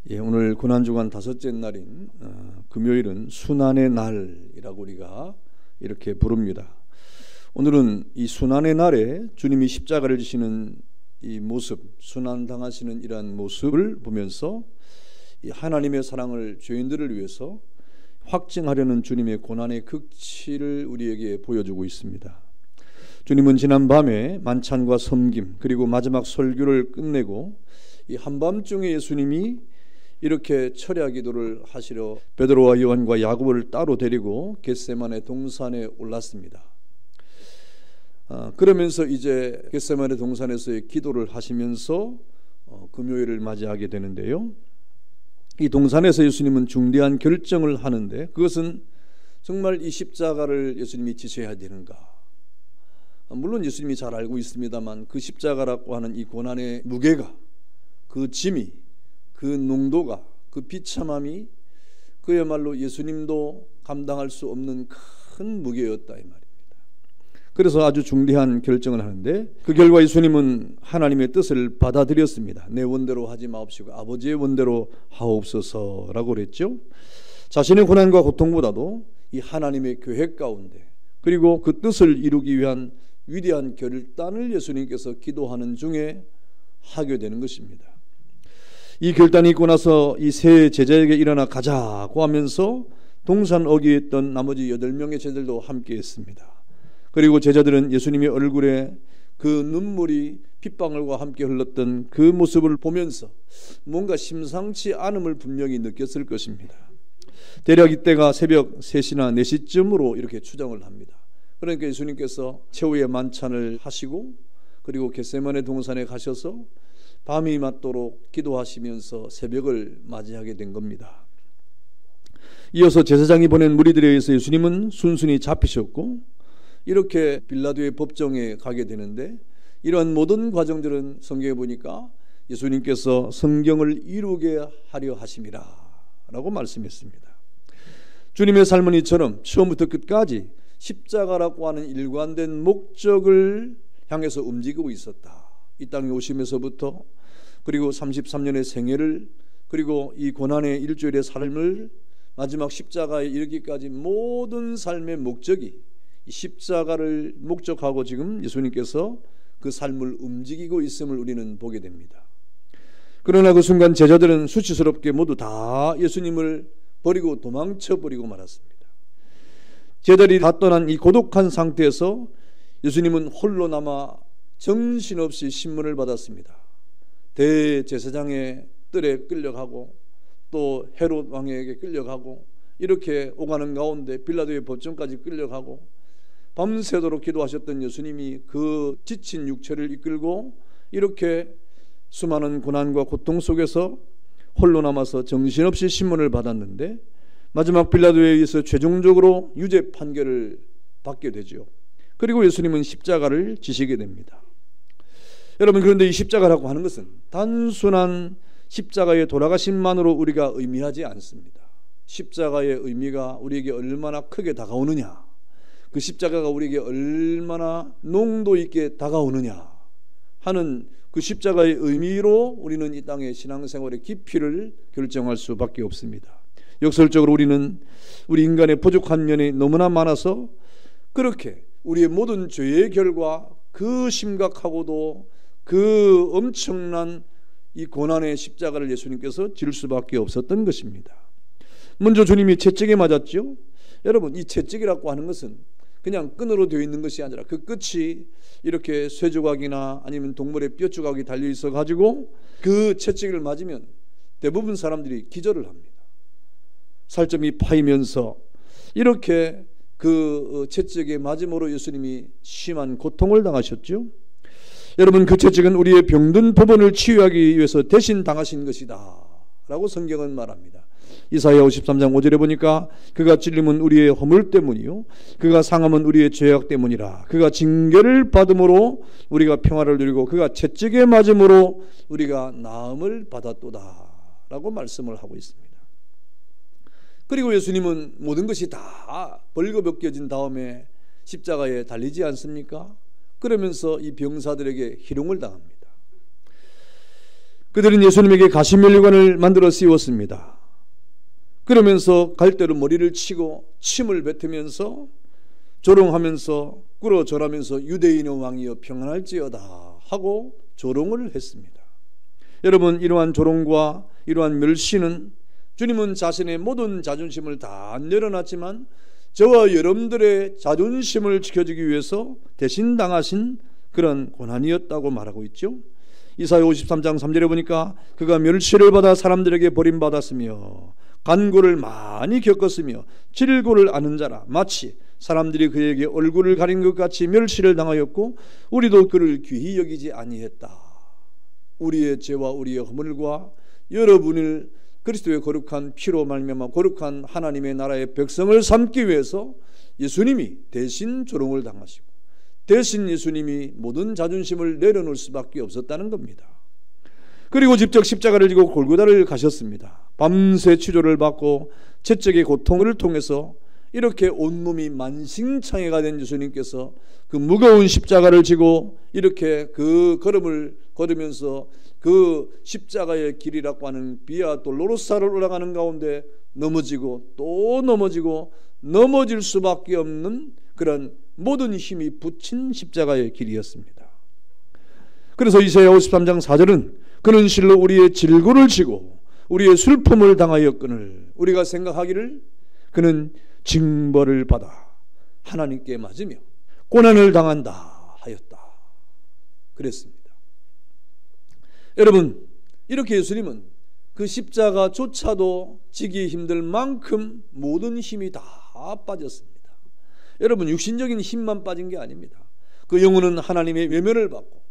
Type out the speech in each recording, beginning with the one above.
오늘 고난주간 다섯째 날인 금요일은 순환의 날이라고 우리가 이렇게 부릅니다. 오늘은 이 순환의 날에 주님이 십자가를 지시는 이 모습, 순환당하시는 이러한 모습을 보면서 이 하나님의 사랑을 죄인들을 위해서 확증하려는 주님의 고난의 극치를 우리에게 보여주고 있습니다. 주님은 지난 밤에 만찬과 섬김 그리고 마지막 설교를 끝내고 이 한밤중에 예수님이 이렇게 철야 기도를 하시려 베드로와 요한과 야고보를 따로 데리고 겟세마네 동산에 올랐습니다. 그러면서 이제 겟세마네 동산에서의 기도를 하시면서 금요일을 맞이하게 되는데요. 이 동산에서 예수님은 중대한 결정을 하는데 그것은 정말 이 십자가를 예수님이 지셔야 되는가? 물론 예수님이 잘 알고 있습니다만 그 십자가라고 하는 이 고난의 무게가, 그 짐이, 그 농도가, 그 비참함이 그야말로 예수님도 감당할 수 없는 큰 무게였다 이 말입니다. 그래서 아주 중대한 결정을 하는데 그 결과 예수님은 하나님의 뜻을 받아들였습니다. 내 원대로 하지 마옵시고 아버지의 원대로 하옵소서라고 그랬죠. 자신의 고난과 고통보다도 이 하나님의 계획 가운데 그리고 그 뜻을 이루기 위한 위대한 결단을 예수님께서 기도하는 중에 하게 되는 것입니다. 이 결단이 있고 나서 이 세 제자에게 일어나 가자고 하면서 동산 어귀에 있던 나머지 8명의 제자들도 함께 했습니다. 그리고 제자들은 예수님의 얼굴에 그 눈물이 핏방울과 함께 흘렀던 그 모습을 보면서 뭔가 심상치 않음을 분명히 느꼈을 것입니다. 대략 이때가 새벽 3시나 4시쯤으로 이렇게 추정을 합니다. 그러니까 예수님께서 최후의 만찬을 하시고 그리고 겟세마네 동산에 가셔서 밤이 맞도록 기도하시면서 새벽을 맞이하게 된 겁니다. 이어서 제사장이 보낸 무리들에 의해서 예수님은 순순히 잡히셨고 이렇게 빌라도의 법정에 가게 되는데 이러한 모든 과정들은 성경에 보니까 예수님께서 성경을 이루게 하려 하심이라 라고 말씀했습니다. 주님의 삶은 이처럼 처음부터 끝까지 십자가라고 하는 일관된 목적을 향해서 움직이고 있었다. 이 땅에 오시면서부터 그리고 33년의 생애를 그리고 이 고난의 일주일의 삶을 마지막 십자가에 이르기까지 모든 삶의 목적이 이 십자가를 목적하고 지금 예수님께서 그 삶을 움직이고 있음을 우리는 보게 됩니다. 그러나 그 순간 제자들은 수치스럽게 모두 다 예수님을 버리고 도망쳐버리고 말았습니다. 제자들이 다 떠난 이 고독한 상태에서 예수님은 홀로 남아 정신없이 신문을 받았습니다. 대제사장의 뜰에 끌려가고 또 헤롯 왕에게 끌려가고 이렇게 오가는 가운데 빌라도의 법정까지 끌려가고 밤새도록 기도하셨던 예수님이 그 지친 육체를 이끌고 이렇게 수많은 고난과 고통 속에서 홀로 남아서 정신없이 신문을 받았는데 마지막 빌라도에 의해서 최종적으로 유죄 판결을 받게 되죠. 그리고 예수님은 십자가를 지시게 됩니다. 여러분, 그런데 이 십자가라고 하는 것은 단순한 십자가의 돌아가심만으로 우리가 의미하지 않습니다. 십자가의 의미가 우리에게 얼마나 크게 다가오느냐, 그 십자가가 우리에게 얼마나 농도 있게 다가오느냐 하는 그 십자가의 의미로 우리는 이 땅의 신앙생활의 깊이를 결정할 수밖에 없습니다. 역설적으로 우리는 우리 인간의 부족한 면이 너무나 많아서 그렇게 우리의 모든 죄의 결과 그 심각하고도 그 엄청난 이 고난의 십자가를 예수님께서 질 수밖에 없었던 것입니다. 먼저 주님이 채찍에 맞았죠. 여러분, 이 채찍이라고 하는 것은 그냥 끈으로 되어 있는 것이 아니라 그 끝이 이렇게 쇠조각이나 아니면 동물의 뼈조각이 달려 있어 가지고 그 채찍을 맞으면 대부분 사람들이 기절을 합니다. 살점이 파이면서 이렇게 그 채찍에 맞음으로 예수님이 심한 고통을 당하셨죠. 여러분, 그 채찍은 우리의 병든 부분을 치유하기 위해서 대신 당하신 것이다 라고 성경은 말합니다. 이사야 53장 5절에 보니까 그가 찔림은 우리의 허물 때문이요 그가 상함은 우리의 죄악 때문이라. 그가 징계를 받음으로 우리가 평화를 누리고 그가 채찍에 맞음으로 우리가 나음을 받았도다 라고 말씀을 하고 있습니다. 그리고 예수님은 모든 것이 다 벌거벗겨진 다음에 십자가에 달리지 않습니까? 그러면서 이 병사들에게 희롱을 당합니다. 그들은 예수님에게 가시면류관을 만들어 씌웠습니다. 그러면서 갈대로 머리를 치고 침을 뱉으면서 조롱하면서 꿇어 절하면서 유대인의 왕이여 평안할지어다 하고 조롱을 했습니다. 여러분, 이러한 조롱과 이러한 멸시는 주님은 자신의 모든 자존심을 다 내려놨지만 저와 여러분들의 자존심을 지켜주기 위해서 대신 당하신 그런 고난이었다고 말하고 있죠. 이사야 53장 3절에 보니까 그가 멸시를 받아 사람들에게 버림받았으며 간고를 많이 겪었으며 질고를 아는 자라 마치 사람들이 그에게 얼굴을 가린 것 같이 멸시를 당하였고 우리도 그를 귀히 여기지 아니했다. 우리의 죄와 우리의 허물과 여러분을 그리스도의 거룩한 피로 말미암아 거룩한 하나님의 나라의 백성을 삼기 위해서 예수님이 대신 조롱을 당하시고 대신 예수님이 모든 자존심을 내려놓을 수밖에 없었다는 겁니다. 그리고 직접 십자가를 지고 골고다를 가셨습니다. 밤새 치료를 받고 채적의 고통을 통해서 이렇게 온몸이 만신창이가 된 예수님께서 그 무거운 십자가를 지고 이렇게 그 걸음을 걸으면서 그 십자가의 길이라고 하는 비아 돌로로사를 올라가는 가운데 넘어지고 또 넘어지고 넘어질 수밖에 없는 그런 모든 힘이 붙인 십자가의 길이었습니다. 그래서 이사야 53장 4절은 그는 실로 우리의 질고를 지고 우리의 슬픔을 당하였거늘 우리가 생각하기를 그는 징벌을 받아 하나님께 맞으며 고난을 당한다 하였다 그랬습니다. 여러분, 이렇게 예수님은 그 십자가조차도 지기 힘들 만큼 모든 힘이 다 빠졌습니다. 여러분, 육신적인 힘만 빠진 게 아닙니다. 그 영혼은 하나님의 외면을 받고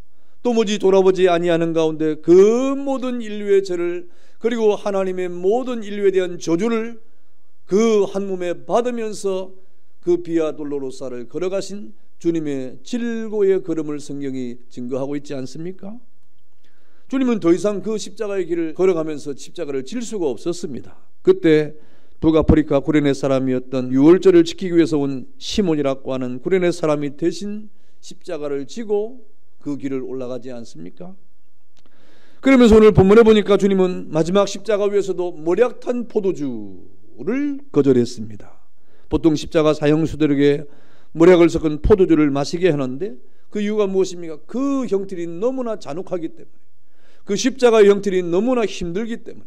도무지 돌아보지 아니하는 가운데 그 모든 인류의 죄를 그리고 하나님의 모든 인류에 대한 저주를 그 한 몸에 받으면서 그 비아 돌로로사를 걸어가신 주님의 질고의 걸음을 성경이 증거하고 있지 않습니까? 주님은 더 이상 그 십자가의 길을 걸어가면서 십자가를 질 수가 없었습니다. 그때 북아프리카 구레네 사람이었던 유월절을 지키기 위해서 온 시몬이라고 하는 구레네 사람이 대신 십자가를 지고 그 길을 올라가지 않습니까? 그러면서 오늘 본문에 보니까 주님은 마지막 십자가 위에서도 모략탄 포도주를 거절했습니다. 보통 십자가 사형수들에게 모략을 섞은 포도주를 마시게 하는데 그 이유가 무엇입니까? 그 형틀이 너무나 잔혹하기 때문에, 그 십자가의 형틀이 너무나 힘들기 때문에,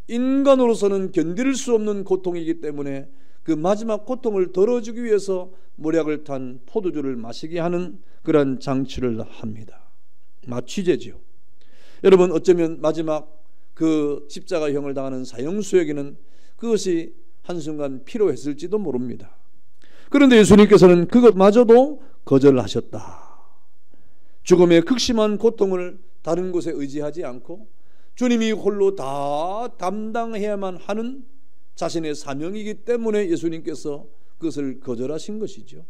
인간으로서는 견딜 수 없는 고통이기 때문에 그 마지막 고통을 덜어주기 위해서 모략을 탄 포도주를 마시게 하는 그런 장치를 합니다. 마취제죠. 여러분, 어쩌면 마지막 그 십자가형을 당하는 사형수에게는 그것이 한순간 필요했을지도 모릅니다. 그런데 예수님께서는 그것마저도 거절하셨다. 죽음의 극심한 고통을 다른 곳에 의지하지 않고 주님이 홀로 다 담당해야만 하는 자신의 사명이기 때문에 예수님께서 그것을 거절하신 것이죠.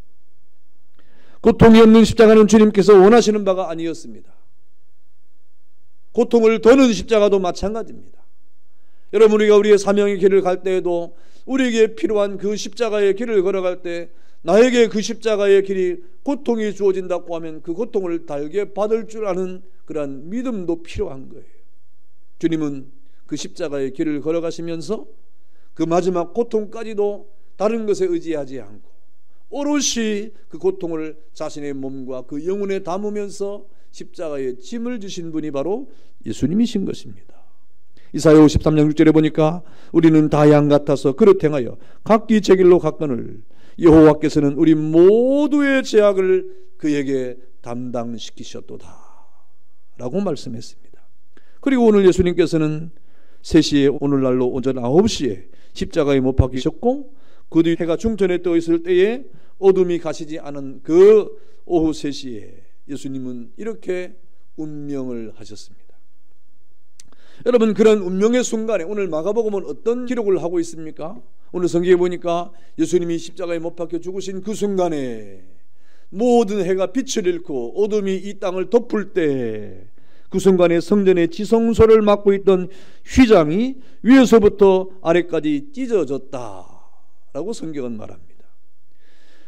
고통이 없는 십자가는 주님께서 원하시는 바가 아니었습니다. 고통을 더는 십자가도 마찬가지입니다. 여러분, 우리가 우리의 사명의 길을 갈 때에도 우리에게 필요한 그 십자가의 길을 걸어갈 때 나에게 그 십자가의 길이 고통이 주어진다고 하면 그 고통을 달게 받을 줄 아는 그러한 믿음도 필요한 거예요. 주님은 그 십자가의 길을 걸어가시면서 그 마지막 고통까지도 다른 것에 의지하지 않고 오롯이 그 고통을 자신의 몸과 그 영혼에 담으면서 십자가에 짐을 주신 분이 바로 예수님이신 것입니다. 이사야 53장 6절에 보니까 우리는 다 양 같아서 그릇 행하여 각기 제 길로 갔거늘 여호와께서는 우리 모두의 죄악을 그에게 담당시키셨도다 라고 말씀했습니다. 그리고 오늘 예수님께서는 3시에 오늘날로 오전 9시에 십자가에 못 박히셨고 그 뒤 해가 중천에 떠 있을 때에 어둠이 가시지 않은 그 오후 3시에 예수님은 이렇게 운명을 하셨습니다. 여러분, 그런 운명의 순간에 오늘 마가복음은 어떤 기록을 하고 있습니까? 오늘 성경에 보니까 예수님이 십자가에 못 박혀 죽으신 그 순간에 모든 해가 빛을 잃고 어둠이 이 땅을 덮을 때 그 순간에 성전의 지성소를 맡고 있던 휘장이 위에서부터 아래까지 찢어졌다라고 성경은 말합니다.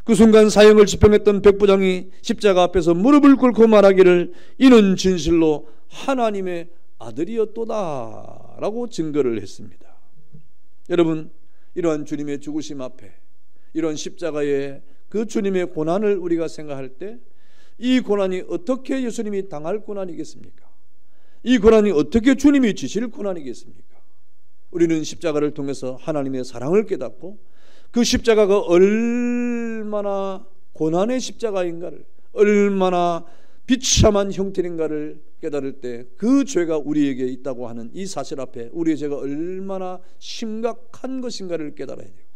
그 순간 사형을 집행했던 백부장이 십자가 앞에서 무릎을 꿇고 말하기를 이는 진실로 하나님의 아들이었도다 라고 증거를 했습니다. 여러분, 이러한 주님의 죽으심 앞에, 이런 십자가의 그 주님의 고난을 우리가 생각할 때 이 고난이 어떻게 예수님이 당할 고난이겠습니까? 이 고난이 어떻게 주님이 지실 고난이겠습니까? 우리는 십자가를 통해서 하나님의 사랑을 깨닫고 그 십자가가 얼마나 고난의 십자가인가를, 얼마나 비참한 형태인가를 깨달을 때 그 죄가 우리에게 있다고 하는 이 사실 앞에 우리의 죄가 얼마나 심각한 것인가를 깨달아야 돼요.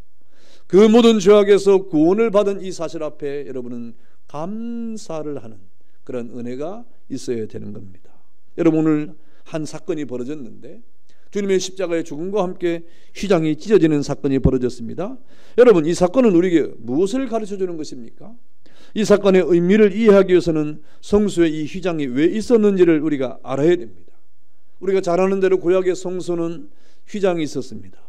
그 모든 죄악에서 구원을 받은 이 사실 앞에 여러분은 감사를 하는 그런 은혜가 있어야 되는 겁니다. 여러분, 오늘 한 사건이 벌어졌는데 주님의 십자가의 죽음과 함께 휘장이 찢어지는 사건이 벌어졌습니다. 여러분, 이 사건은 우리에게 무엇을 가르쳐주는 것입니까? 이 사건의 의미를 이해하기 위해서는 성소에 이 휘장이 왜 있었는지를 우리가 알아야 됩니다. 우리가 잘 아는 대로 구약의 성소는 휘장이 있었습니다.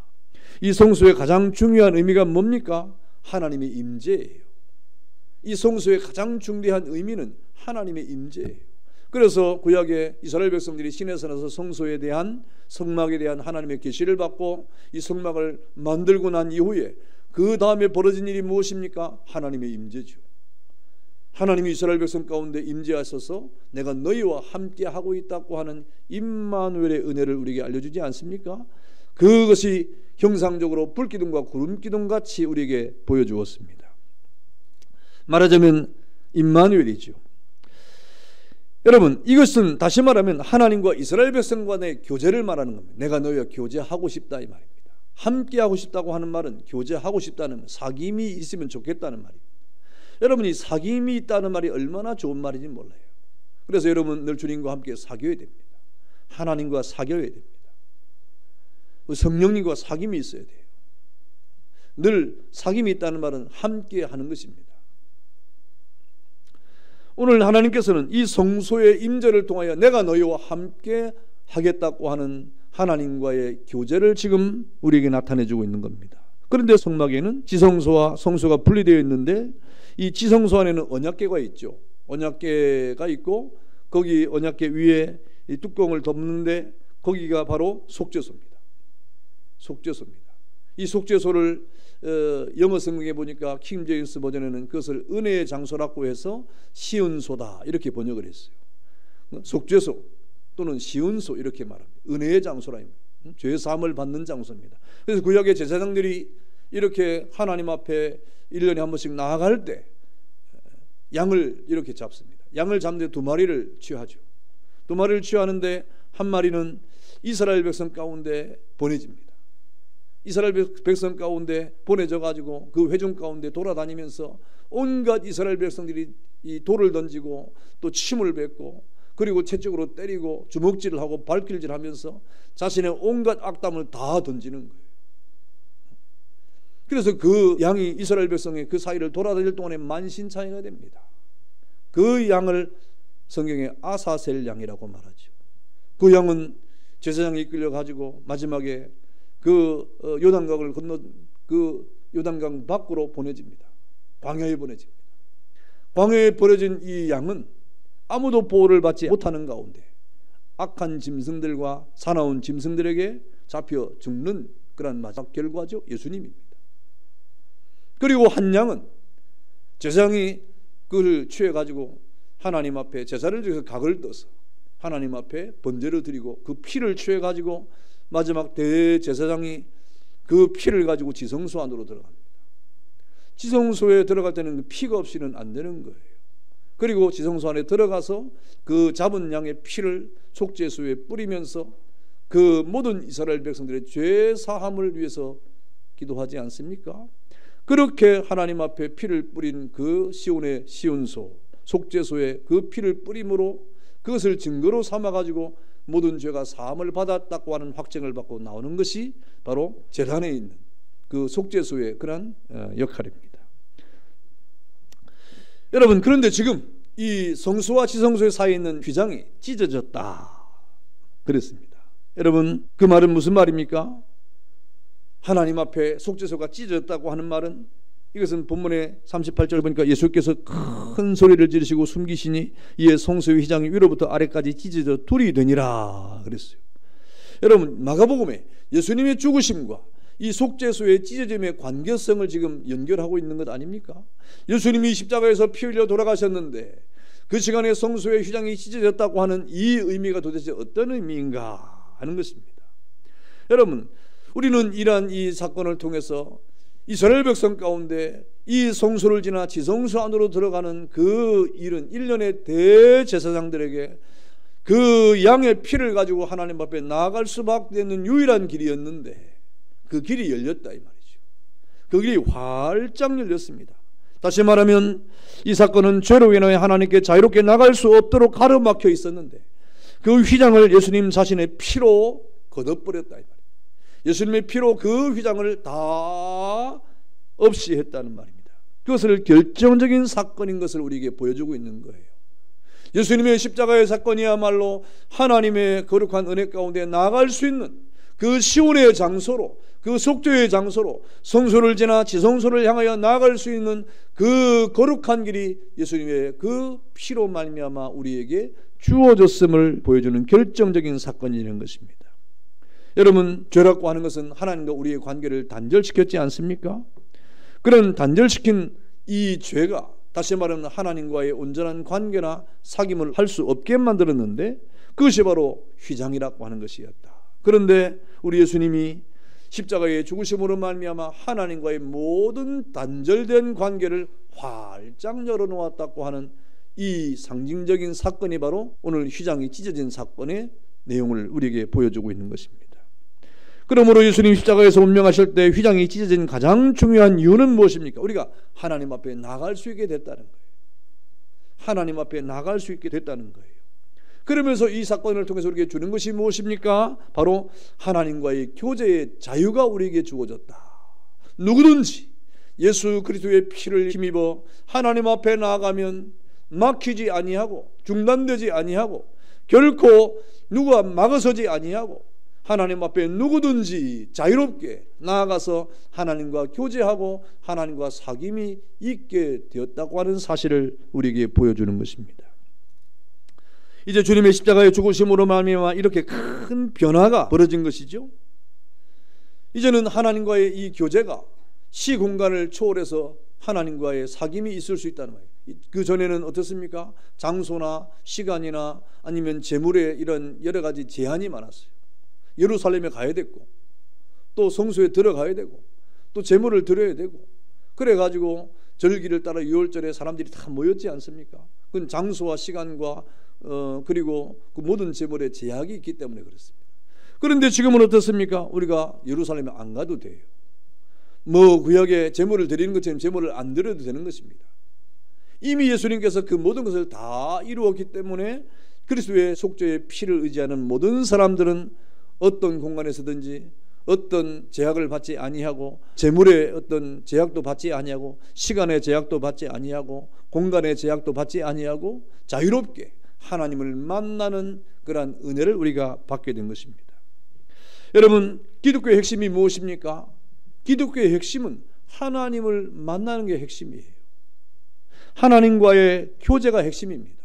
이 성소의 가장 중요한 의미가 뭡니까? 하나님의 임재예요. 이 성소의 가장 중대한 의미는 하나님의 임재예요. 그래서 구약의 이스라엘 백성들이 시내에 나서 성소에 대한, 성막에 대한 하나님의 계시를 받고 이 성막을 만들고 난 이후에 그 다음에 벌어진 일이 무엇입니까? 하나님의 임재죠. 하나님이 이스라엘 백성 가운데 임재하셔서 내가 너희와 함께 하고 있다고 하는 임마누엘의 은혜를 우리에게 알려주지 않습니까? 그것이 형상적으로 불기둥과 구름기둥 같이 우리에게 보여주었습니다. 말하자면 임마누엘이죠. 여러분, 이것은 다시 말하면 하나님과 이스라엘 백성 간의 교제를 말하는 겁니다. 내가 너희와 교제하고 싶다 이 말입니다. 함께 하고 싶다고 하는 말은 교제하고 싶다는, 사귐이 있으면 좋겠다는 말입니다. 여러분이 사귐이 있다는 말이 얼마나 좋은 말인지 몰라요. 그래서 여러분 늘 주님과 함께 사귀어야 됩니다. 하나님과 사귀어야 됩니다. 성령님과 사귐이 있어야 돼요. 늘 사귐이 있다는 말은 함께 하는 것입니다. 오늘 하나님께서는 이 성소의 임재를 통하여 내가 너희와 함께 하겠다고 하는 하나님과의 교제를 지금 우리에게 나타내주고 있는 겁니다. 그런데 성막에는 지성소와 성소가 분리되어 있는데 이 지성소 안에는 언약궤가 있죠. 언약궤가 있고 거기 언약궤 위에 이 뚜껑을 덮는데 거기가 바로 속죄소입니다. 속죄소입니다. 이 속죄소를 영어 성경에 보니까 킹 제임스 버전에는 그것을 은혜의 장소라고 해서 시은소다 이렇게 번역을 했어요. 속죄소 또는 시은소 이렇게 말합니다. 은혜의 장소라, 죄 사함을 받는 장소입니다. 그래서 구약의 제사장들이 이렇게 하나님 앞에 1년에 한 번씩 나아갈 때 양을 이렇게 잡습니다. 양을 잡는데 2마리를 취하죠. 2마리를 취하는데 한 마리는 이스라엘 백성 가운데 보내집니다. 이스라엘 백성 가운데 보내져 가지고 그 회중 가운데 돌아다니면서 온갖 이스라엘 백성들이 이 돌을 던지고 또 침을 뱉고 그리고 채찍으로 때리고 주먹질을 하고 발길질하면서 자신의 온갖 악담을 다 던지는 거예요. 그래서 그 양이 이스라엘 백성의 그 사이를 돌아다닐 동안에 만신창이가 됩니다. 그 양을 성경에 아사셀 양이라고 말하죠. 그 양은 제사장이 이끌려 가지고 마지막에 그 요단강을 건너 그 요단강 밖으로 보내집니다. 광야에 보내집니다. 광야에 버려진 이 양은 아무도 보호를 받지 못하는 가운데 악한 짐승들과 사나운 짐승들에게 잡혀 죽는 그런 마지막 결과죠. 예수님입니다. 그리고 한 양은 제사장이 그를 취해가지고 하나님 앞에 제사를 드려서 각을 떠서 하나님 앞에 번제를 드리고 그 피를 취해가지고 마지막 대제사장이 그 피를 가지고 지성소 안으로 들어갑니다. 지성소에 들어갈 때는 피가 없이는 안 되는 거예요. 그리고 지성소 안에 들어가서 그 잡은 양의 피를 속죄소에 뿌리면서 그 모든 이스라엘 백성들의 죄 사함을 위해서 기도하지 않습니까? 그렇게 하나님 앞에 피를 뿌린 그 시온의 시온소 속죄소에 그 피를 뿌림으로 그것을 증거로 삼아가지고 모든 죄가 사함을 받았다고 하는 확증을 받고 나오는 것이 바로 제단에 있는 그 속죄소의 그런 역할입니다. 여러분, 그런데 지금 이 성소와 지성소의 사이에 있는 휘장이 찢어졌다 그랬습니다. 여러분, 그 말은 무슨 말입니까? 하나님 앞에 속죄소가 찢어졌다고 하는 말은 이것은 본문의 38절 보니까 예수께서 큰 소리를 지르시고 숨기시니 이에 성소의 휘장이 위로부터 아래까지 찢어져 둘이 되니라 그랬어요. 여러분, 마가복음에 예수님의 죽으심과 이 속죄소의 찢어짐의 관계성을 지금 연결하고 있는 것 아닙니까? 예수님이 십자가에서 피 흘려 돌아가셨는데 그 시간에 성소의 휘장이 찢어졌다고 하는 이 의미가 도대체 어떤 의미인가 하는 것입니다. 여러분, 우리는 이러한 이 사건을 통해서 이스라엘 백성 가운데 이 성소를 지나 지성소 안으로 들어가는 그 일은 일련의 대제사장들에게 그 양의 피를 가지고 하나님 앞에 나아갈 수밖에 없는 유일한 길이었는데 그 길이 열렸다 이 말이죠. 그 길이 활짝 열렸습니다. 다시 말하면 이 사건은 죄로 인하여 하나님께 자유롭게 나갈 수 없도록 가로막혀 있었는데 그 휘장을 예수님 자신의 피로 걷어버렸다 이 말이에요. 예수님의 피로 그 휘장을 다 없이 했다는 말입니다. 그것을 결정적인 사건인 것을 우리에게 보여주고 있는 거예요. 예수님의 십자가의 사건이야말로 하나님의 거룩한 은혜 가운데 나아갈 수 있는 그 시온의 장소로, 그 속죄의 장소로 성소를 지나 지성소를 향하여 나아갈 수 있는 그 거룩한 길이 예수님의 그 피로 말미암아 우리에게 주어졌음을 보여주는 결정적인 사건이라는 것입니다. 여러분, 죄라고 하는 것은 하나님과 우리의 관계를 단절시켰지 않습니까? 그런 단절시킨 이 죄가 다시 말하면 하나님과의 온전한 관계나 사귐을 할 수 없게 만들었는데 그것이 바로 휘장이라고 하는 것이었다. 그런데 우리 예수님이 십자가의 죽으심으로 말미암아 하나님과의 모든 단절된 관계를 활짝 열어놓았다고 하는 이 상징적인 사건이 바로 오늘 휘장이 찢어진 사건의 내용을 우리에게 보여주고 있는 것입니다. 그러므로 예수님 십자가에서 운명하실 때 휘장이 찢어진 가장 중요한 이유는 무엇입니까? 우리가 하나님 앞에 나갈 수 있게 됐다는 거예요. 하나님 앞에 나갈 수 있게 됐다는 거예요. 그러면서 이 사건을 통해서 우리에게 주는 것이 무엇입니까? 바로 하나님과의 교제의 자유가 우리에게 주어졌다. 누구든지 예수 그리스도의 피를 힘입어 하나님 앞에 나아가면 막히지 아니하고 중단되지 아니하고 결코 누가 막아서지 아니하고 하나님 앞에 누구든지 자유롭게 나아가서 하나님과 교제하고 하나님과 사귐이 있게 되었다고 하는 사실을 우리에게 보여주는 것입니다. 이제 주님의 십자가의 죽으심으로 말미암아 이렇게 큰 변화가 벌어진 것이죠. 이제는 하나님과의 이 교제가 시공간을 초월해서 하나님과의 사귐이 있을 수 있다는 거예요. 그 전에는 어떻습니까? 장소나 시간이나 아니면 재물의 이런 여러 가지 제한이 많았어요. 예루살렘에 가야 됐고 또 성소에 들어가야 되고 또 제물을 드려야 되고 그래가지고 절기를 따라 유월절에 사람들이 다 모였지 않습니까? 그건 장소와 시간과 그리고 그 모든 제물에 제약이 있기 때문에 그렇습니다. 그런데 지금은 어떻습니까? 우리가 예루살렘에 안 가도 돼요. 뭐 구약에 제물을 드리는 것처럼 제물을 안 드려도 되는 것입니다. 이미 예수님께서 그 모든 것을 다 이루었기 때문에 그리스도의 속죄의 피를 의지하는 모든 사람들은 어떤 공간에서든지 어떤 제약을 받지 아니하고 제물의 어떤 제약도 받지 아니하고 시간의 제약도 받지 아니하고 공간의 제약도 받지 아니하고 자유롭게 하나님을 만나는 그러한 은혜를 우리가 받게 된 것입니다. 여러분, 기독교의 핵심이 무엇입니까? 기독교의 핵심은 하나님을 만나는 게 핵심이에요. 하나님과의 교제가 핵심입니다.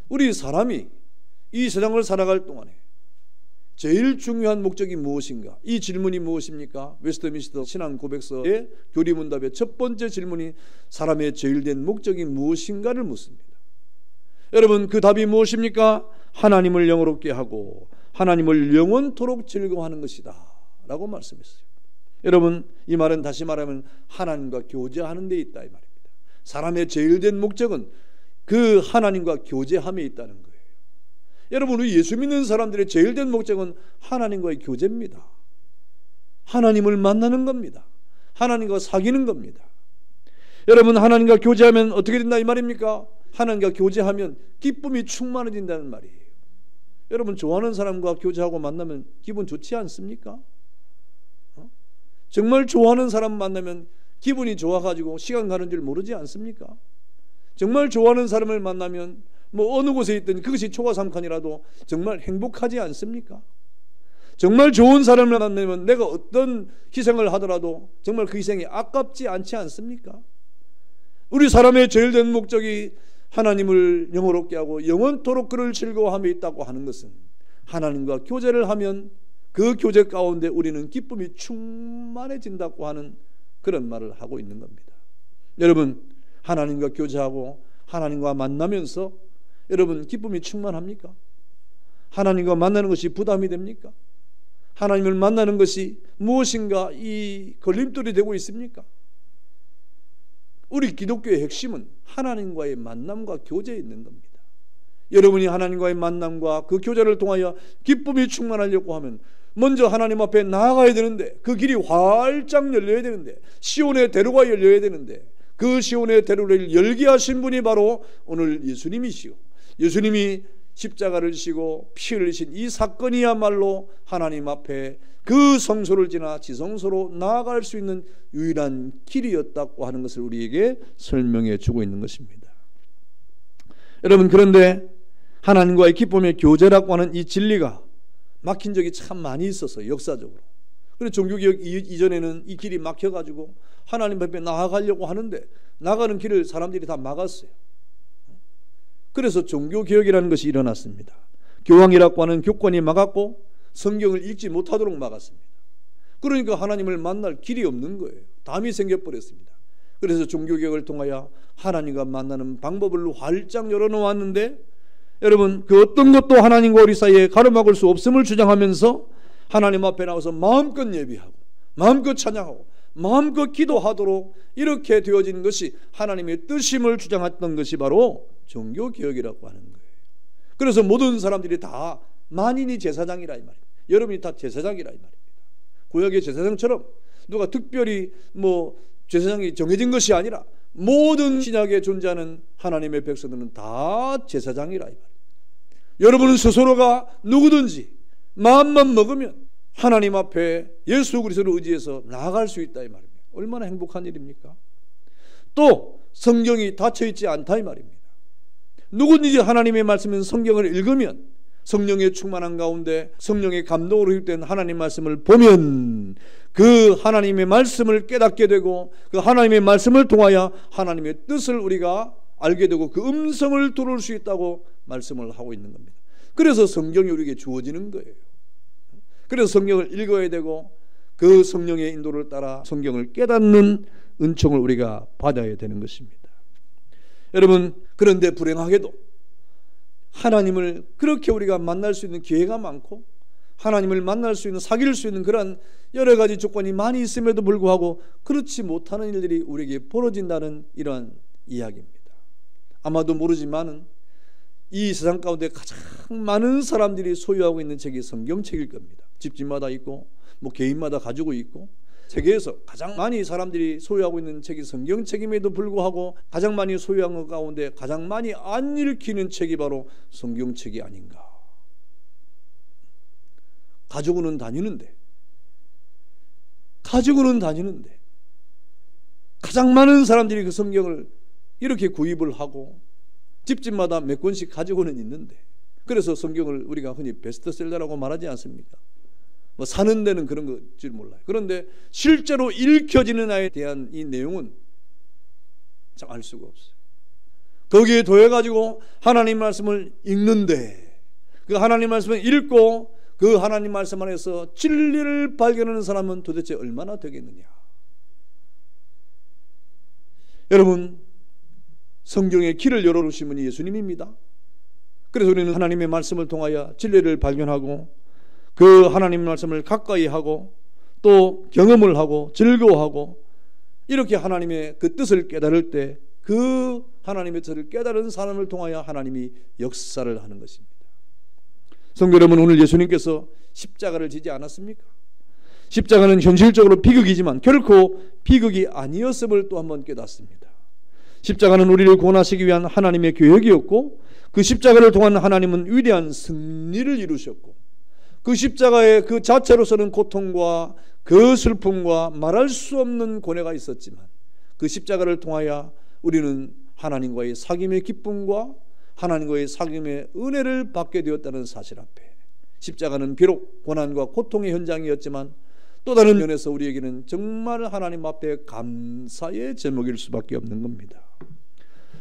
우리 사람이 이 세상을 살아갈 동안에 제일 중요한 목적이 무엇인가? 이 질문이 무엇입니까? 웨스트민스터 신앙 고백서의 교리문답의 첫 번째 질문이 사람의 제일 된 목적이 무엇인가를 묻습니다. 여러분, 그 답이 무엇입니까? 하나님을 영화롭게 하고 하나님을 영원토록 즐거워하는 것이다 라고 말씀했어요. 여러분, 이 말은 다시 말하면 하나님과 교제하는 데 있다 이 말입니다. 사람의 제일 된 목적은 그 하나님과 교제함에 있다는 거예요. 여러분, 우리 예수 믿는 사람들의 제일 된 목적은 하나님과의 교제입니다. 하나님을 만나는 겁니다. 하나님과 사귀는 겁니다. 여러분, 하나님과 교제하면 어떻게 된다 이 말입니까? 하나님과 교제하면 기쁨이 충만해진다는 말이에요. 여러분, 좋아하는 사람과 교제하고 만나면 기분 좋지 않습니까? 정말 좋아하는 사람 만나면 기분이 좋아가지고 시간 가는 줄 모르지 않습니까? 정말 좋아하는 사람을 만나면 뭐 어느 곳에 있든 그것이 초가삼칸이라도 정말 행복하지 않습니까? 정말 좋은 사람을 만나면 내가 어떤 희생을 하더라도 정말 그 희생이 아깝지 않지 않습니까? 우리 사람의 제일 된 목적이 하나님을 영화롭게 하고 영원토록 그를 즐거워함에 있다고 하는 것은 하나님과 교제를 하면 그 교제 가운데 우리는 기쁨이 충만해진다고 하는 그런 말을 하고 있는 겁니다. 여러분, 하나님과 교제하고 하나님과 만나면서 여러분 기쁨이 충만합니까? 하나님과 만나는 것이 부담이 됩니까? 하나님을 만나는 것이 무엇인가 이 걸림돌이 되고 있습니까? 우리 기독교의 핵심은 하나님과의 만남과 교제에 있는 겁니다. 여러분이 하나님과의 만남과 그 교제를 통하여 기쁨이 충만하려고 하면 먼저 하나님 앞에 나아가야 되는데, 그 길이 활짝 열려야 되는데, 시온의 대로가 열려야 되는데, 그 시온의 대로를 열게 하신 분이 바로 오늘 예수님이시오. 예수님이 십자가를 지고 피 흘리신 이 사건이야말로 하나님 앞에 그 성소를 지나 지성소로 나아갈 수 있는 유일한 길이었다고 하는 것을 우리에게 설명해 주고 있는 것입니다. 여러분, 그런데 하나님과의 기쁨의 교제라고 하는 이 진리가 막힌 적이 참 많이 있었어요. 역사적으로. 그래서 종교개혁 이전에는 이 길이 막혀가지고 하나님 앞에 나아가려고 하는데 나가는 길을 사람들이 다 막았어요. 그래서 종교개혁이라는 것이 일어났습니다. 교황이라고 하는 교권이 막았고 성경을 읽지 못하도록 막았습니다. 그러니까 하나님을 만날 길이 없는 거예요. 담이 생겨버렸습니다. 그래서 종교개혁을 통하여 하나님과 만나는 방법을 활짝 열어놓았는데, 여러분, 그 어떤 것도 하나님과 우리 사이에 가로막을 수 없음을 주장하면서 하나님 앞에 나와서 마음껏 예비하고 마음껏 찬양하고 마음껏 기도하도록 이렇게 되어진 것이 하나님의 뜻임을 주장했던 것이 바로 종교개혁이라고 하는 거예요. 그래서 모든 사람들이 다 만인이 제사장이라 이 말입니다. 여러분이 다 제사장이라 이 말입니다. 구약의 제사장처럼 누가 특별히 제사장이 정해진 것이 아니라 모든 신약에 존재하는 하나님의 백성들은 다 제사장이라 이 말입니다. 여러분은 스스로가 누구든지 마음만 먹으면 하나님 앞에 예수 그리스도를 의지해서 나아갈 수 있다 이 말입니다. 얼마나 행복한 일입니까? 또 성경이 닫혀있지 않다 이 말입니다. 누구든지 하나님의 말씀인 성경을 읽으면 성령의 충만한 가운데 성령의 감동으로 흡된 하나님 말씀을 보면 그 하나님의 말씀을 깨닫게 되고 그 하나님의 말씀을 통하여 하나님의 뜻을 우리가 알게 되고 그 음성을 들을 수 있다고 말씀을 하고 있는 겁니다. 그래서 성경이 우리에게 주어지는 거예요. 그래서 성경을 읽어야 되고 그 성령의 인도를 따라 성경을 깨닫는 은총을 우리가 받아야 되는 것입니다. 여러분, 그런데 불행하게도 하나님을 그렇게 우리가 만날 수 있는 기회가 많고 하나님을 만날 수 있는, 사귈 수 있는 그런 여러 가지 조건이 많이 있음에도 불구하고 그렇지 못하는 일들이 우리에게 벌어진다는 이러한 이야기입니다. 아마도 모르지만은 이 세상 가운데 가장 많은 사람들이 소유하고 있는 책이 성경책일 겁니다. 집집마다 있고 개인마다 가지고 있고 세계에서 가장 많이 사람들이 소유하고 있는 책이 성경책임에도 불구하고 가장 많이 소유한 것 가운데 가장 많이 안 읽히는 책이 바로 성경책이 아닌가. 가지고는 다니는데 가장 많은 사람들이 그 성경을 이렇게 구입을 하고 집집마다 몇 권씩 가지고는 있는데, 그래서 성경을 우리가 흔히 베스트셀러라고 말하지 않습니까? 사는 데는 그런 것줄 몰라요. 그런데 실제로 읽혀지는 아이에 대한 이 내용은 참 알 수가 없어요. 거기에 더해가지고 하나님 말씀을 읽는데 그 하나님 말씀을 읽고 그 하나님 말씀 안에서 진리를 발견하는 사람은 도대체 얼마나 되겠느냐. 여러분, 성경의 길을 열어주신 분이 예수님입니다. 그래서 우리는 하나님의 말씀을 통하여 진리를 발견하고 그 하나님 말씀을 가까이 하고 또 경험을 하고 즐거워하고 이렇게 하나님의 그 뜻을 깨달을 때 그 하나님의 뜻을 깨달은 사람을 통하여 하나님이 역사를 하는 것입니다. 성도 여러분, 오늘 예수님께서 십자가를 지지 않았습니까? 십자가는 현실적으로 비극이지만 결코 비극이 아니었음을 또 한번 깨닫습니다. 십자가는 우리를 구원하시기 위한 하나님의 계획이었고 그 십자가를 통한 하나님은 위대한 승리를 이루셨고 그 십자가의 그 자체로서는 고통과 그 슬픔과 말할 수 없는 고뇌가 있었지만 그 십자가를 통하여 우리는 하나님과의 사귐의 기쁨과 하나님과의 사귐의 은혜를 받게 되었다는 사실 앞에 십자가는 비록 고난과 고통의 현장이었지만 또 다른 면에서 우리에게는 정말 하나님 앞에 감사의 제목일 수밖에 없는 겁니다.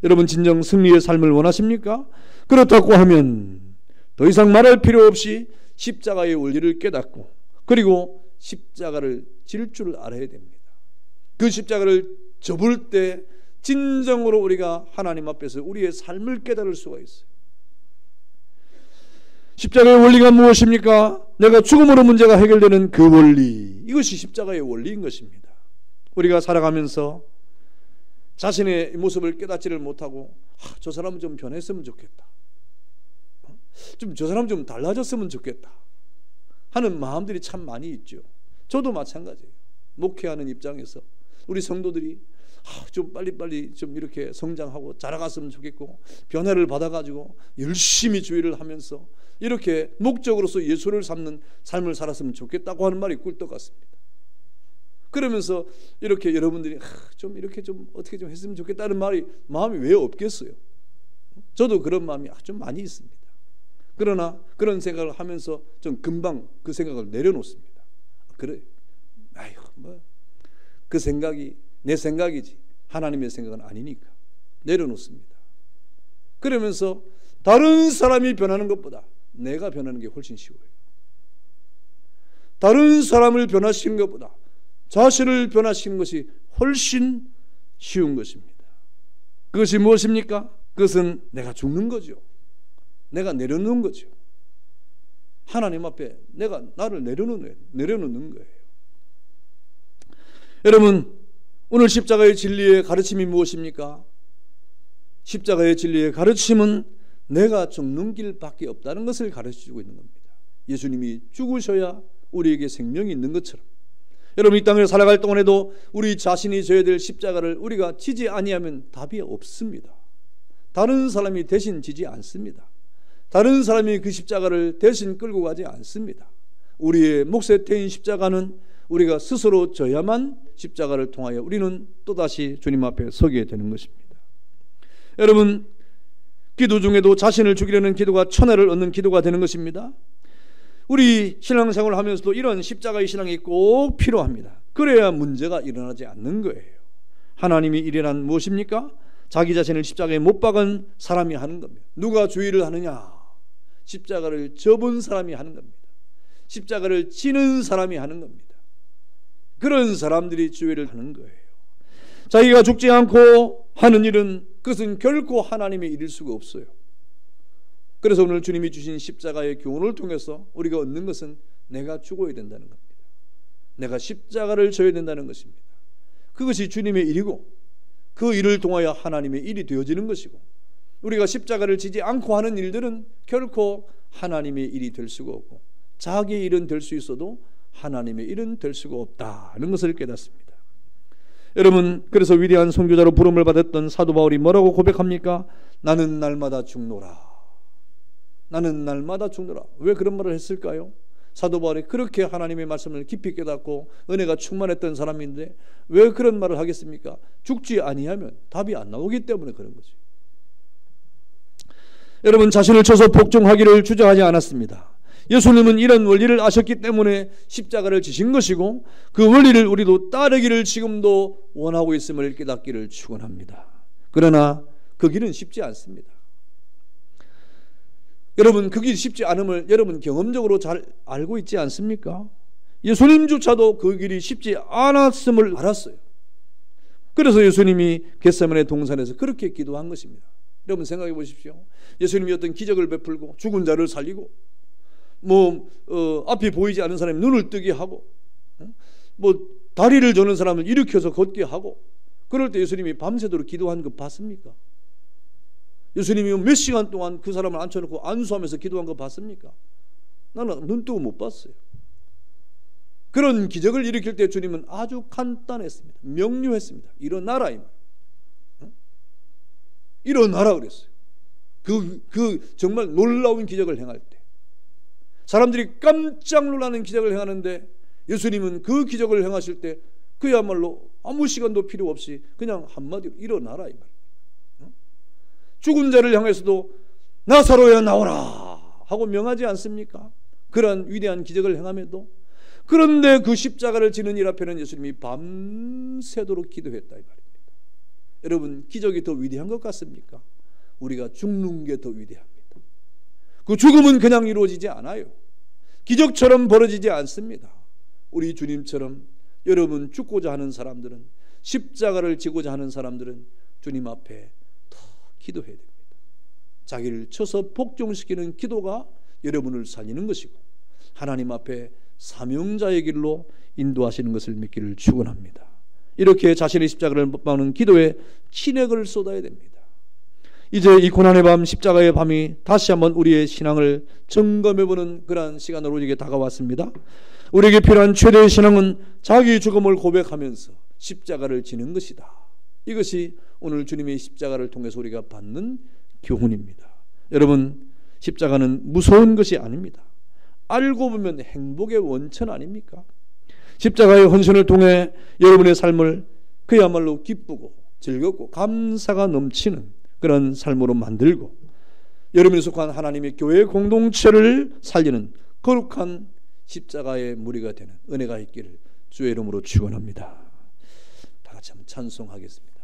여러분, 진정 승리의 삶을 원하십니까? 그렇다고 하면 더 이상 말할 필요 없이 십자가의 원리를 깨닫고 그리고 십자가를 질 줄 알아야 됩니다. 그 십자가를 접을 때 진정으로 우리가 하나님 앞에서 우리의 삶을 깨달을 수가 있어요. 십자가의 원리가 무엇입니까? 내가 죽음으로 문제가 해결되는 그 원리, 이것이 십자가의 원리인 것입니다. 우리가 살아가면서 자신의 모습을 깨닫지를 못하고 저 사람은 좀 변했으면 좋겠다, 저 사람 좀 달라졌으면 좋겠다 하는 마음들이 참 많이 있죠. 저도 마찬가지예요. 목회하는 입장에서 우리 성도들이 좀 빨리빨리 좀 이렇게 성장하고 자라갔으면 좋겠고 변화를 받아가지고 열심히 주의를 하면서 이렇게 목적으로서 예수를 삼는 삶을 살았으면 좋겠다고 하는 말이 꿀떡 같습니다. 그러면서 이렇게 여러분들이 좀 이렇게 좀 어떻게 좀 했으면 좋겠다는 마음이 왜 없겠어요? 저도 그런 마음이 좀 많이 있습니다. 그러나 그런 생각을 하면서 좀 금방 그 생각을 내려놓습니다. 그래, 그 생각이 내 생각이지 하나님의 생각은 아니니까 내려놓습니다. 그러면서 다른 사람이 변하는 것보다 내가 변하는 게 훨씬 쉬워요. 다른 사람을 변화시키는 것보다 자신을 변화시키는 것이 훨씬 쉬운 것입니다. 그것이 무엇입니까? 그것은 내가 죽는 거죠. 내가 내려놓는 거죠. 하나님 앞에 내가 나를 내려놓는 거예요. 여러분, 오늘 십자가의 진리의 가르침이 무엇입니까? 십자가의 진리의 가르침은 내가 죽는 길밖에 없다는 것을 가르쳐주고 있는 겁니다. 예수님이 죽으셔야 우리에게 생명이 있는 것처럼 여러분, 이 땅을 살아갈 동안에도 우리 자신이 져야 될 십자가를 우리가 지지 아니하면 답이 없습니다. 다른 사람이 대신 지지 않습니다. 다른 사람이 그 십자가를 대신 끌고 가지 않습니다. 우리의 몫에 태인 십자가는 우리가 스스로 져야만 십자가를 통하여 우리는 또다시 주님 앞에 서게 되는 것입니다. 여러분, 기도 중에도 자신을 죽이려는 기도가 천혜를 얻는 기도가 되는 것입니다. 우리 신앙생활을 하면서도 이런 십자가의 신앙이 꼭 필요합니다. 그래야 문제가 일어나지 않는 거예요. 하나님이 일이란 무엇입니까? 자기 자신을 십자가에 못 박은 사람이 하는 겁니다. 누가 주의를 하느냐? 십자가를 접은 사람이 하는 겁니다. 십자가를 지는 사람이 하는 겁니다. 그런 사람들이 주의를 하는 거예요. 자기가 죽지 않고 하는 일은 그것은 결코 하나님의 일일 수가 없어요. 그래서 오늘 주님이 주신 십자가의 교훈을 통해서 우리가 얻는 것은 내가 죽어야 된다는 겁니다. 내가 십자가를 져야 된다는 것입니다. 그것이 주님의 일이고 그 일을 통하여 하나님의 일이 되어지는 것이고 우리가 십자가를 지지 않고 하는 일들은 결코 하나님의 일이 될 수가 없고 자기의 일은 될 수 있어도 하나님의 일은 될 수가 없다는 것을 깨닫습니다. 여러분, 그래서 위대한 선교자로 부름을 받았던 사도 바울이 뭐라고 고백합니까? 나는 날마다 죽노라. 나는 날마다 죽노라. 왜 그런 말을 했을까요? 사도 바울이 그렇게 하나님의 말씀을 깊이 깨닫고 은혜가 충만했던 사람인데 왜 그런 말을 하겠습니까? 죽지 아니하면 답이 안 나오기 때문에 그런 거죠. 여러분, 자신을 쳐서 복종하기를 주저하지 않았습니다. 예수님은 이런 원리를 아셨기 때문에 십자가를 지신 것이고 그 원리를 우리도 따르기를 지금도 원하고 있음을 깨닫기를 축원합니다. 그러나 그 길은 쉽지 않습니다. 여러분, 그 길이 쉽지 않음을 여러분 경험적으로 잘 알고 있지 않습니까? 예수님조차도 그 길이 쉽지 않았음을 알았어요. 그래서 예수님이 겟세마네 동산에서 그렇게 기도한 것입니다. 여러분 생각해 보십시오. 예수님이 어떤 기적을 베풀고 죽은 자를 살리고 앞이 보이지 않는 사람이 눈을 뜨게 하고 다리를 저는 사람을 일으켜서 걷게 하고 그럴 때 예수님이 밤새도록 기도한 거 봤습니까? 예수님이 몇 시간 동안 그 사람을 앉혀놓고 안수하면서 기도한 거 봤습니까? 나는 눈 뜨고 못 봤어요. 그런 기적을 일으킬 때 주님은 아주 간단했습니다. 명료했습니다. 일어나라 이 말. 일어나라 그랬어요. 그 정말 놀라운 기적을 행할 때 사람들이 깜짝 놀라는 기적을 행하는데 예수님은 그 기적을 행하실 때 그야말로 아무 시간도 필요 없이 그냥 한마디로 일어나라 이 말. 죽은 자를 향해서도 나사로야 나오라 하고 명하지 않습니까? 그러한 위대한 기적을 행함에도, 그런데 그 십자가를 지는 일 앞에는 예수님이 밤새도록 기도했다 이 말입니다. 여러분, 기적이 더 위대한 것 같습니까? 우리가 죽는 게 더 위대합니다. 그 죽음은 그냥 이루어지지 않아요. 기적처럼 벌어지지 않습니다. 우리 주님처럼 여러분, 죽고자 하는 사람들은, 십자가를 지고자 하는 사람들은 주님 앞에 더 기도해야 됩니다. 자기를 쳐서 복종시키는 기도가 여러분을 살리는 것이고, 하나님 앞에 사명자의 길로 인도하시는 것을 믿기를 축원합니다. 이렇게 자신의 십자가를 못 박는 기도에 진액을 쏟아야 됩니다. 이제 이 고난의 밤, 십자가의 밤이 다시 한번 우리의 신앙을 점검해보는 그러한 시간으로 우리에게 다가왔습니다. 우리에게 필요한 최대의 신앙은 자기 죽음을 고백하면서 십자가를 지는 것이다. 이것이 오늘 주님의 십자가를 통해서 우리가 받는 교훈입니다. 여러분, 십자가는 무서운 것이 아닙니다. 알고 보면 행복의 원천 아닙니까? 십자가의 헌신을 통해 여러분의 삶을 그야말로 기쁘고 즐겁고 감사가 넘치는 그런 삶으로 만들고, 여러분이 속한 하나님의 교회 공동체를 살리는 거룩한 십자가의 무리가 되는 은혜가 있기를 주의 이름으로 축원합니다. 다 같이 한번 찬송하겠습니다.